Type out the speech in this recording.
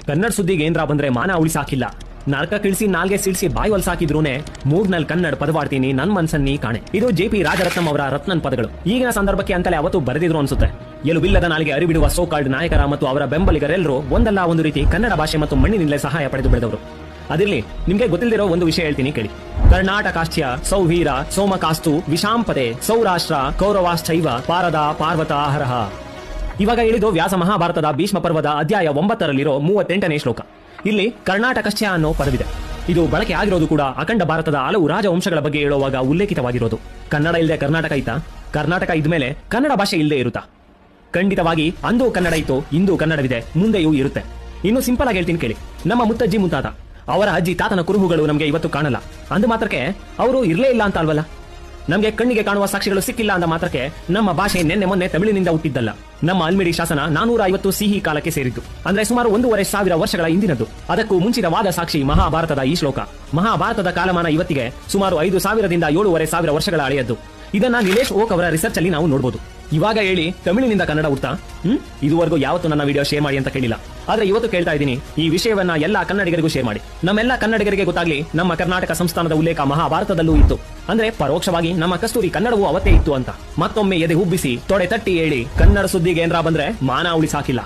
ಕನ್ನಡ ಸುದ್ದಿಗೆ ಏನ್ರ ಬಂದ್ರೆ ಮಾನ ಉಳಿಸಾಕಿಲ್ಲ. ನರಕ ಕಿಳಿಸಿ ನಾಲ್ಗೆ ಸಿಡಿಸಿ ಬಾಯಿ ಹೊಲ್ಸಾಕಿದ್ರೂನೆ ಮೂರ್ನಲ್ಲಿ ಕನ್ನಡ ಪದವಾಡ್ತೀನಿ ನನ್ ಮನ್ಸನ್ನಿ ಕಾಣೆ. ಇದು ಜೆ.ಪಿ. ರಾಜರತ್ನಂ ಅವರ ರತ್ನನ್ ಪದಗಳು. ಈಗಿನ ಸಂದರ್ಭಕ್ಕೆ ಅಂತಲೇ ಅವತ್ತು ಬರೆದಿದ್ರು ಅನ್ಸುತ್ತೆ. ಎಲುಬಿಲ್ಲದ ನಾಲಿಗೆ ಅರಿಬಿಡುವ ಸೋಕಾಲ್ಡ್ ನಾಯಕರ ಮತ್ತು ಅವರ ಬೆಂಬಲಿಗರೆಲ್ಲರೂ ಒಂದಲ್ಲ ಒಂದು ರೀತಿ ಕನ್ನಡ ಭಾಷೆ ಮತ್ತು ಮಣ್ಣಿನಿಂದಲೇ ಸಹಾಯ ಪಡೆದು ಬೆಳೆದವರು. ಅದಿರ್ಲಿ, ನಿಮ್ಗೆ ಗೊತ್ತಿಲ್ದಿರೋ ಒಂದು ವಿಷಯ ಹೇಳ್ತೀನಿ ಕೇಳಿ. ಕರ್ನಾಟಕಾಶ್ಚ್ಯ ಸೌವೀರ ಸೋಮಕಾಸ್ತು ವಿಷಾಂಪದೆ ಸೌರಾಷ್ಟ್ರ ಕೌರವಾಶ್ಚೈವ ಪಾರದ ಪಾರ್ವತಾಹರಹ. ಇವಾಗ ಹೇಳಿದ್ದು ವ್ಯಾಸ ಮಹಾಭಾರತದ ಭೀಷ್ಮ ಪರ್ವದ ಅಧ್ಯಾಯ 9ರಲ್ಲಿರೋ 38ನೇ ಶ್ಲೋಕ. ಇಲ್ಲಿ ಕರ್ನಾಟಕಶ್ಚ್ಯ ಅನ್ನೋ ಪದವಿದೆ. ಇದು ಬಳಕೆ ಆಗಿರೋದು ಕೂಡ ಅಖಂಡ ಭಾರತದ ಹಲವು ರಾಜವಂಶಗಳ ಬಗ್ಗೆ ಹೇಳುವಾಗ ಉಲ್ಲೇಖಿತವಾಗಿರೋದು. ಕನ್ನಡ ಇಲ್ಲದೆ ಕರ್ನಾಟಕ ಇತ್ತಾ? ಕರ್ನಾಟಕ ಇದ್ಮೇಲೆ ಕನ್ನಡ ಭಾಷೆ ಇಲ್ಲದೆ ಇರುತ್ತಾ? ಖಂಡಿತವಾಗಿ ಅಂದು ಕನ್ನಡ ಇತ್ತು, ಇಂದು ಕನ್ನಡವಿದೆ, ಮುಂದೆಯೂ ಇರುತ್ತೆ. ಇನ್ನು ಸಿಂಪಲ್ ಆಗಿ ಹೇಳ್ತೀನಿ ಕೇಳಿ. ನಮ್ಮ ಮುತ್ತಜ್ಜಿ ಮುತ್ತಾತ ಅವರ ಅಜ್ಜಿ ತಾತನ ಕುರುಹುಗಳು ನಮಗೆ ಇವತ್ತು ಕಾಣಲ್ಲ ಅಂದ ಮಾತ್ರಕ್ಕೆ ಅವರು ಇರ್ಲೇ ಇಲ್ಲ ಅಂತ ಅಲ್ವಲ್ಲ. ನಮಗೆ ಕಣ್ಣಿಗೆ ಕಾಣುವ ಸಾಕ್ಷಿಗಳು ಸಿಕ್ಕಿಲ್ಲ ಅಂದ ಮಾತ್ರಕ್ಕೆ ನಮ್ಮ ಭಾಷೆ ನಿನ್ನೆ ಮೊನ್ನೆ ತಮಿಳಿನಿಂದ ಹುಟ್ಟಿದ್ದಲ್ಲ. ನಮ್ಮ ಅಲ್ಮಿಡಿ ಶಾಸನ 450 ಸಿಹಿ ಕಾಲಕ್ಕೆ ಸೇರಿದ್ದು, ಅಂದ್ರೆ ಸುಮಾರು 1,500 ವರ್ಷಗಳ ಹಿಂದಿನದ್ದು. ಅದಕ್ಕೂ ಮುಂಚಿತವಾದ ಸಾಕ್ಷಿ ಮಹಾಭಾರತದ ಈ ಶ್ಲೋಕ. ಮಹಾಭಾರತದ ಕಾಲಮಾನ ಇವತ್ತಿಗೆ ಸುಮಾರು 5,000ದಿಂದ 7,500 ವರ್ಷಗಳ ಹಳೆಯದ್ದು. ಇದನ್ನ ನಿಲೇಶ್ ಓಕ್ ಅವರ ರಿಸರ್ಚ್ ಅಲ್ಲಿ ನಾವು ನೋಡಬಹುದು. ಇವಾಗ ಹೇಳಿ, ತಮಿಳಿನಿಂದ ಕನ್ನಡ ಹುಡ್ತಾ? ಇದುವರೆಗೂ ಯಾವತ್ತು ನನ್ನ ವಿಡಿಯೋ ಶೇರ್ ಮಾಡಿ ಅಂತ ಕೇಳಿಲ್ಲ, ಆದ್ರೆ ಇವತ್ತು ಕೇಳ್ತಾ ಇದ್ದೀನಿ. ಈ ವಿಷಯವನ್ನ ಎಲ್ಲಾ ಕನ್ನಡಿಗರಿಗೂ ಶೇರ್ ಮಾಡಿ. ನಮ್ಮೆಲ್ಲ ಕನ್ನಡಿಗರಿಗೆ ಗೊತ್ತಾಗ್ಲಿ, ನಮ್ಮ ಕರ್ನಾಟಕ ಸಂಸ್ಥಾನದ ಉಲ್ಲೇಖ ಮಹಾಭಾರತದಲ್ಲೂ ಇತ್ತು. ಅಂದ್ರೆ ಪರೋಕ್ಷವಾಗಿ ನಮ್ಮ ಕಸ್ತೂರಿ ಕನ್ನಡವೂ ಅವತ್ತೇ ಇತ್ತು ಅಂತ. ಮತ್ತೊಮ್ಮೆ ಎದೆ ಉಬ್ಬಿಸಿ ತೊಡೆ ತಟ್ಟಿ ಹೇಳಿ, ಕನ್ನಡ ಸುದ್ದಿಗೆ ಏನ್ರಾ ಬಂದ್ರೆ ಮಾನ ಉಳಿಸಾಕಿಲ್ಲ.